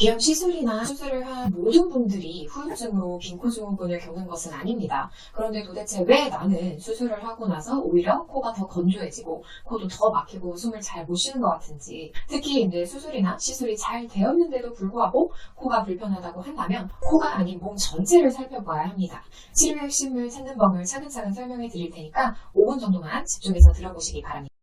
비염 시술이나 수술을 한 모든 분들이 후유증으로 빈코증후군을 겪는 것은 아닙니다. 그런데 도대체 왜 나는 수술을 하고 나서 오히려 코가 더 건조해지고 코도 더 막히고 숨을 잘 못 쉬는 것 같은지, 특히 이제 수술이나 시술이 잘 되었는데도 불구하고 코가 불편하다고 한다면 코가 아닌 몸 전체를 살펴봐야 합니다. 치료의 핵심을 찾는 법을 차근차근 설명해 드릴 테니까 5분 정도만 집중해서 들어보시기 바랍니다.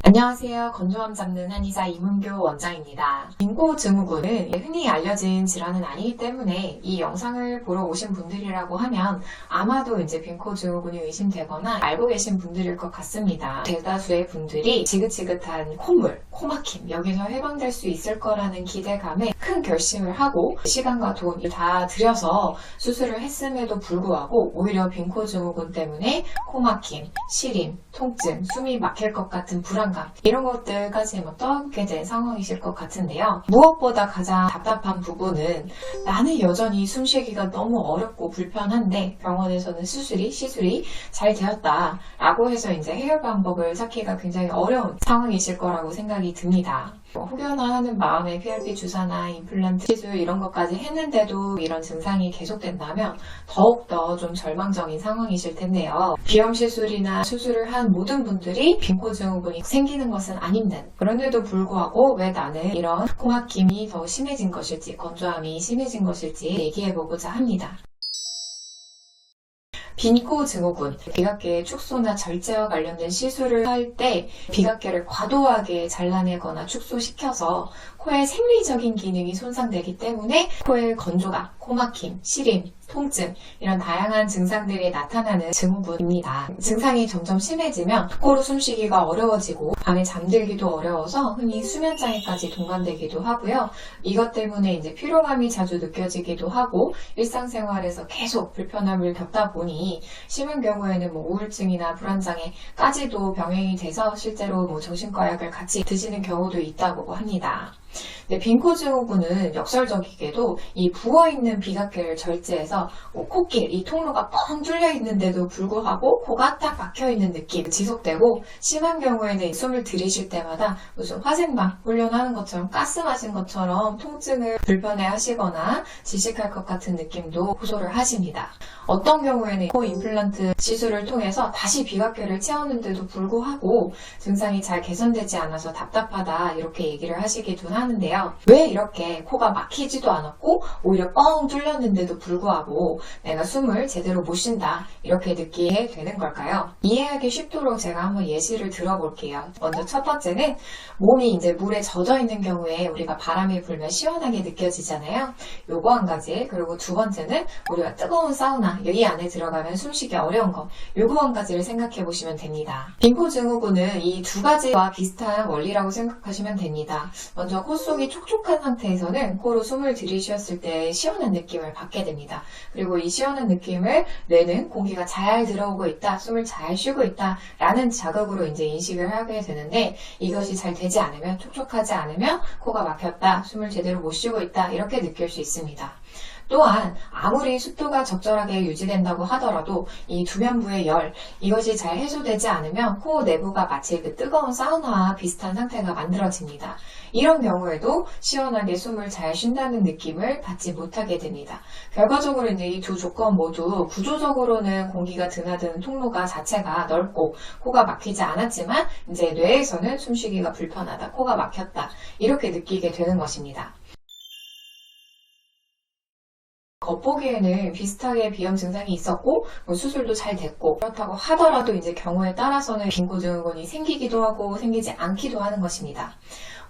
안녕하세요. 건조함 잡는 한의사 이문교 원장입니다. 빈코증후군은 흔히 알려진 질환은 아니기 때문에 이 영상을 보러 오신 분들이라고 하면 아마도 이제 빈코증후군이 의심되거나 알고 계신 분들일 것 같습니다. 대다수의 분들이 지긋지긋한 콧물, 코막힘, 여기서 해방될 수 있을 거라는 기대감에 큰 결심을 하고 시간과 돈을 다 들여서 수술을 했음에도 불구하고 오히려 빈코증후군 때문에 코막힘, 시림, 통증, 숨이 막힐 것 같은 불안감, 이런 것들까지 떠안게 된 상황이실 것 같은데요. 무엇보다 가장 답답한 부분은 나는 여전히 숨쉬기가 너무 어렵고 불편한데 병원에서는 시술이 잘 되었다 라고 해서 이제 해결 방법을 찾기가 굉장히 어려운 상황이실 거라고 생각이 듭니다. 혹여나 마음에 PRP 주사나 임플란트 시술 이런 것까지 했는데도 이런 증상이 계속된다면 더욱더 좀 절망적인 상황이실 텐데요. 비염 시술이나 수술을 한 모든 분들이 빈코증후군이 생기는 것은 아닌데, 그런데도 불구하고 왜 나는 이런 코막힘이 더 심해진 것일지, 건조함이 심해진 것일지 얘기해보고자 합니다. 빈코증후군, 비각계의 축소나 절제와 관련된 시술을 할 때 비각계를 과도하게 잘라내거나 축소시켜서 코의 생리적인 기능이 손상되기 때문에 코의 건조감, 코막힘, 시림, 통증 이런 다양한 증상들이 나타나는 증후군입니다. 증상이 점점 심해지면 코로 숨쉬기가 어려워지고 밤에 잠들기도 어려워서 흔히 수면장애까지 동반되기도 하고요. 이것 때문에 이제 피로감이 자주 느껴지기도 하고 일상생활에서 계속 불편함을 겪다 보니 심한 경우에는 우울증이나 불안장애까지도 병행이 돼서 실제로 정신과 약을 같이 드시는 경우도 있다고 합니다. 빈코증후군은 역설적이게도 이 부어있는 비각계를 절제해서 콧길, 이 통로가 뻥 뚫려 있는데도 불구하고 코가 딱 막혀있는 느낌 지속되고, 심한 경우에는 숨을 들이쉴 때마다 무슨 화생방 훈련하는 것처럼 가스 마신 것처럼 통증을 불편해 하시거나 지식할 것 같은 느낌도 호소를 하십니다. 어떤 경우에는 코 임플란트 시술을 통해서 다시 비각계를 채웠는데도 불구하고 증상이 잘 개선되지 않아서 답답하다 이렇게 얘기를 하시기도 하는데요. 왜 이렇게 코가 막히지도 않았고 오히려 뻥 뚫렸는데도 불구하고 내가 숨을 제대로 못 쉰다 이렇게 느끼게 되는 걸까요? 이해하기 쉽도록 제가 한번 예시를 들어볼게요. 먼저 첫 번째는 몸이 이제 물에 젖어 있는 경우에 우리가 바람이 불면 시원하게 느껴지잖아요. 요거 한 가지. 그리고 두 번째는 우리가 뜨거운 사우나 여기 안에 들어가면 숨쉬기 어려운 거, 요거 한 가지를 생각해 보시면 됩니다. 빈코증후군은 이 두 가지와 비슷한 원리라고 생각하시면 됩니다. 먼저 코 속이 촉촉한 상태에서는 코로 숨을 들이쉬었을 때 시원한 느낌을 받게 됩니다. 그리고 이 시원한 느낌을 뇌는 공기가 잘 들어오고 있다, 숨을 잘 쉬고 있다 라는 자극으로 이제 인식을 하게 되는데, 이것이 잘 되지 않으면, 촉촉하지 않으면 코가 막혔다, 숨을 제대로 못 쉬고 있다 이렇게 느낄 수 있습니다. 또한 아무리 습도가 적절하게 유지된다고 하더라도 이 두면부의 열, 이것이 잘 해소되지 않으면 코 내부가 마치 그 뜨거운 사우나와 비슷한 상태가 만들어집니다. 이런 경우에도 시원하게 숨을 잘 쉰다는 느낌을 받지 못하게 됩니다. 결과적으로 이제 이 두 조건 모두 구조적으로는 공기가 드나드는 통로가 자체가 넓고 코가 막히지 않았지만 이제 뇌에서는 숨쉬기가 불편하다, 코가 막혔다 이렇게 느끼게 되는 것입니다. 겉보기에는 비슷하게 비염 증상이 있었고 수술도 잘 됐고, 그렇다고 하더라도 이제 경우에 따라서는 빈코증후군이 생기기도 하고 생기지 않기도 하는 것입니다.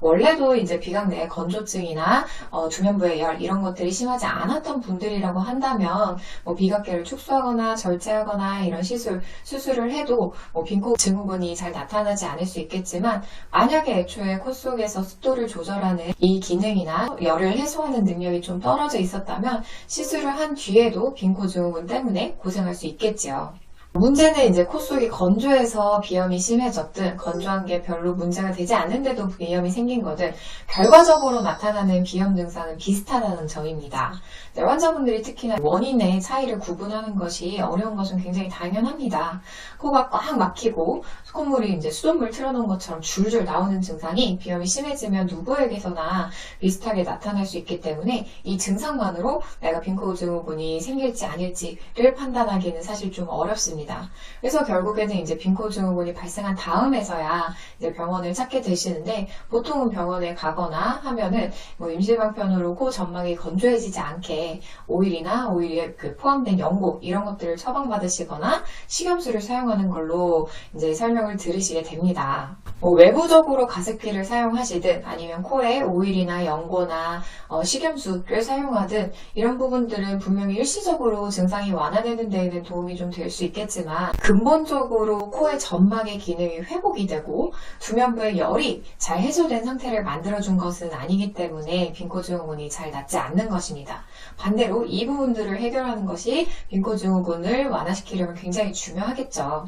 원래도 이제 비각 내 건조증이나 두면부의 열 이런 것들이 심하지 않았던 분들이라고 한다면 비각계를 축소하거나 절제하거나 이런 수술을 해도 빈코증후군이 잘 나타나지 않을 수 있겠지만, 만약에 애초에 코 속에서 습도를 조절하는 이 기능이나 열을 해소하는 능력이 좀 떨어져 있었다면 시술을 한 뒤에도 빈코증후군 때문에 고생할 수 있겠죠. 문제는 이제 코 속이 건조해서 비염이 심해졌든 건조한 게 별로 문제가 되지 않는데도 비염이 생긴 거든 결과적으로 나타나는 비염 증상은 비슷하다는 점입니다. 네, 환자분들이 특히나 원인의 차이를 구분하는 것이 어려운 것은 굉장히 당연합니다. 코가 꽉 막히고 콧물이 이제 수돗물 틀어놓은 것처럼 줄줄 나오는 증상이 비염이 심해지면 누구에게서나 비슷하게 나타날 수 있기 때문에 이 증상만으로 내가 빈코 증후군이 생길지 아닐지를 판단하기는 사실 좀 어렵습니다. 그래서 결국에는 이제 빈코 증후군이 발생한 다음에서야 이제 병원을 찾게 되시는데 보통은 병원에 가거나 하면은 뭐 임시방편으로 코 점막이 건조해지지 않게 오일이나 오일에 포함된 연고 이런 것들을 처방받으시거나 식염수를 사용하는 걸로 이제 설명을 들으시게 됩니다. 뭐 외부적으로 가습기를 사용하시든 아니면 코에 오일이나 연고나 식염수를 사용하든 이런 부분들은 분명히 일시적으로 증상이 완화되는 데에는 도움이 좀 될 수 있겠지만 근본적으로 코의 점막의 기능이 회복이 되고 두면부의 열이 잘 해소된 상태를 만들어준 것은 아니기 때문에 빈코 증후군이 잘 낫지 않는 것입니다. 반대로 이 부분들을 해결하는 것이 빈코 증후군을 완화시키려면 굉장히 중요하겠죠.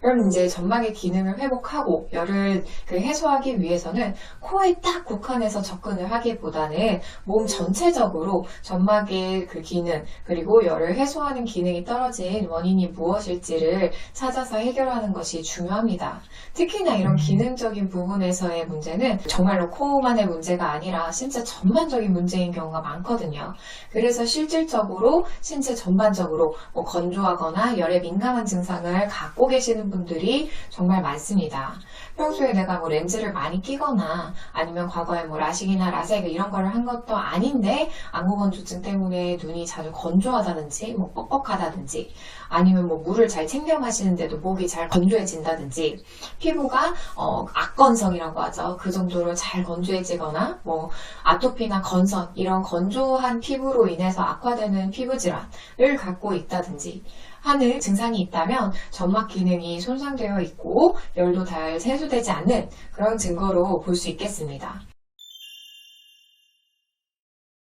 그럼 이제 점막의 기능을 회복하고 열을 해소하기 위해서는 코에 딱 국한해서 접근을 하기보다는 몸 전체적으로 점막의 그 기능 그리고 열을 해소하는 기능이 떨어진 원인이 무엇일지를 찾아서 해결하는 것이 중요합니다. 특히나 이런 기능적인 부분에서의 문제는 정말로 코만의 문제가 아니라 신체 전반적인 문제인 경우가 많거든요. 그래서 실질적으로 신체 전반적으로 뭐 건조하거나 열에 민감한 증상을 갖고 계시는 분들이 정말 많습니다. 평소에 내가 뭐 렌즈를 많이 끼거나 아니면 과거에 뭐 라식이나 라섹 이런 거를 한 것도 아닌데 안구건조증 때문에 눈이 자주 건조하다든지 뭐 뻑뻑하다든지 아니면 뭐 물을 잘 챙겨 마시는데도 목이 잘 건조해진다든지 피부가 악건성이라고 하죠. 그 정도로 잘 건조해지거나 뭐 아토피나 건선 이런 건조한 피부로 인해서 악화되는 피부 질환을 갖고 있다든지 하는 증상이 있다면 점막 기능이 손상되어 있고 열도 잘 해소되지 않는 그런 증거로 볼 수 있겠습니다.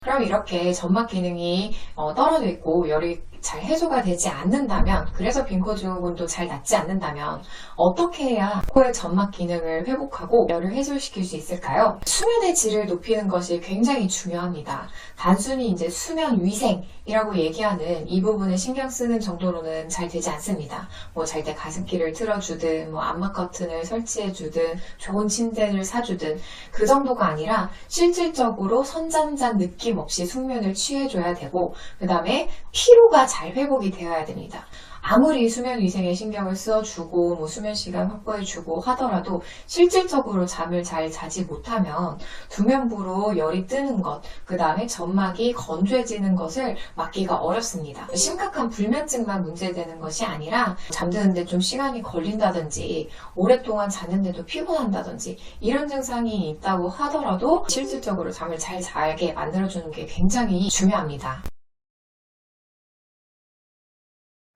그럼 이렇게 점막 기능이 떨어져 있고 열이 잘 해소가 되지 않는다면 그래서 빈코 증후군도 잘 낫지 않는다면 어떻게 해야 코의 점막 기능을 회복하고 열을 해소시킬 수 있을까요? 수면의 질을 높이는 것이 굉장히 중요합니다. 단순히 이제 수면 위생이라고 얘기하는 이 부분에 신경 쓰는 정도로는 잘 되지 않습니다. 뭐 잘 때 가습기를 틀어주든 뭐 암막 커튼을 설치해주든 좋은 침대를 사주든 그 정도가 아니라 실질적으로 선잠잔 느낌 없이 숙면을 취해줘야 되고 그 다음에 피로가 잘 회복이 되어야 됩니다. 아무리 수면 위생에 신경을 써주고 뭐 수면 시간 확보해주고 하더라도 실질적으로 잠을 잘 자지 못하면 두면부로 열이 뜨는 것, 그 다음에 점막이 건조해지는 것을 막기가 어렵습니다. 심각한 불면증만 문제되는 것이 아니라 잠드는데 좀 시간이 걸린다든지 오랫동안 잤는데도 피곤한다든지 이런 증상이 있다고 하더라도 실질적으로 잠을 잘 자게 만들어주는 게 굉장히 중요합니다.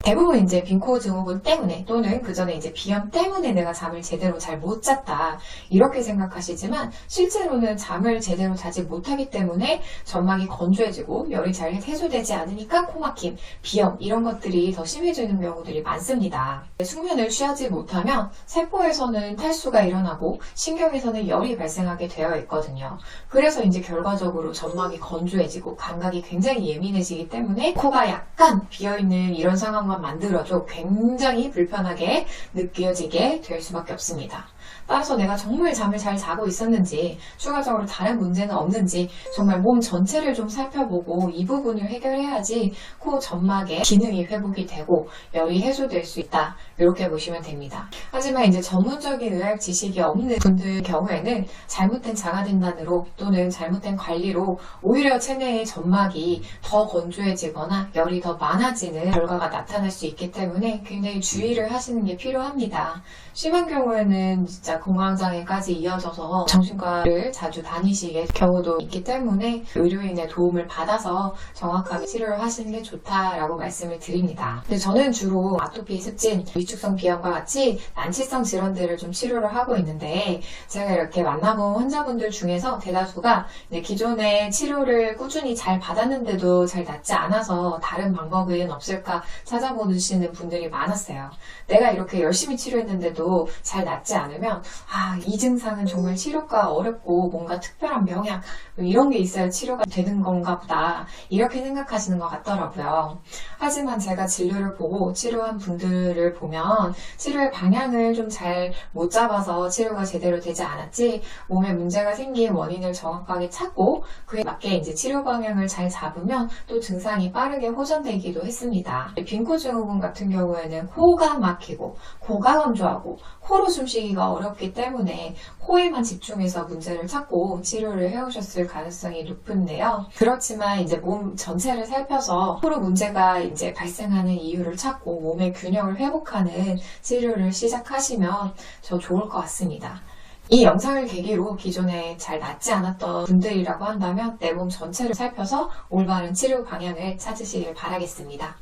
대부분 이제 빈코 증후군 때문에 또는 그 전에 이제 비염 때문에 내가 잠을 제대로 잘 못 잤다 이렇게 생각하시지만 실제로는 잠을 제대로 자지 못하기 때문에 점막이 건조해지고 열이 잘 해소되지 않으니까 코막힘, 비염 이런 것들이 더 심해지는 경우들이 많습니다. 숙면을 취하지 못하면 세포에서는 탈수가 일어나고 신경에서는 열이 발생하게 되어 있거든요. 그래서 이제 결과적으로 점막이 건조해지고 감각이 굉장히 예민해지기 때문에 코가 약간 비어있는 이런 상황만 만들어도 굉장히 불편하게 느껴지게 될 수밖에 없습니다. 따라서 내가 정말 잠을 잘 자고 있었는지 추가적으로 다른 문제는 없는지 정말 몸 전체를 좀 살펴보고 이 부분을 해결해야지 코 점막의 기능이 회복이 되고 열이 해소될 수 있다 이렇게 보시면 됩니다. 하지만 이제 전문적인 의학 지식이 없는 분들 경우에는 잘못된 자가진단으로 또는 잘못된 관리로 오히려 체내의 점막이 더 건조해지거나 열이 더 많아지는 결과가 나타날 수 있기 때문에 굉장히 주의를 하시는 게 필요합니다. 심한 경우에는 진짜 문제가 공황장애까지 이어져서 정신과를 자주 다니시게 경우도 있기 때문에 의료인의 도움을 받아서 정확하게 치료를 하시는 게 좋다라고 말씀을 드립니다. 근데 저는 주로 아토피, 습진, 위축성 비염과 같이 난치성 질환들을 좀 치료를 하고 있는데 제가 이렇게 만나본 환자분들 중에서 대다수가 기존에 치료를 꾸준히 잘 받았는데도 잘 낫지 않아서 다른 방법은 없을까 찾아보시는 분들이 많았어요. 내가 이렇게 열심히 치료했는데도 잘 낫지 않으면 이 증상은 정말 치료가 어렵고 뭔가 특별한 명약 이런 게 있어야 치료가 되는 건가 보다 이렇게 생각하시는 것 같더라고요. 하지만 제가 진료를 보고 치료한 분들을 보면 치료의 방향을 좀 잘 못 잡아서 치료가 제대로 되지 않았지 몸에 문제가 생긴 원인을 정확하게 찾고 그에 맞게 이제 치료 방향을 잘 잡으면 또 증상이 빠르게 호전되기도 했습니다. 빈코 증후군 같은 경우에는 코가 막히고 코가 건조하고 코로 숨쉬기가 어렵기 때문에 코에만 집중해서 문제를 찾고 치료를 해오셨을 가능성이 높은데요. 그렇지만 이제 몸 전체를 살펴서 코로 문제가 이제 발생하는 이유를 찾고 몸의 균형을 회복하는 치료를 시작하시면 더 좋을 것 같습니다. 이 영상을 계기로 기존에 잘 낫지 않았던 분들이라고 한다면 내 몸 전체를 살펴서 올바른 치료 방향을 찾으시길 바라겠습니다.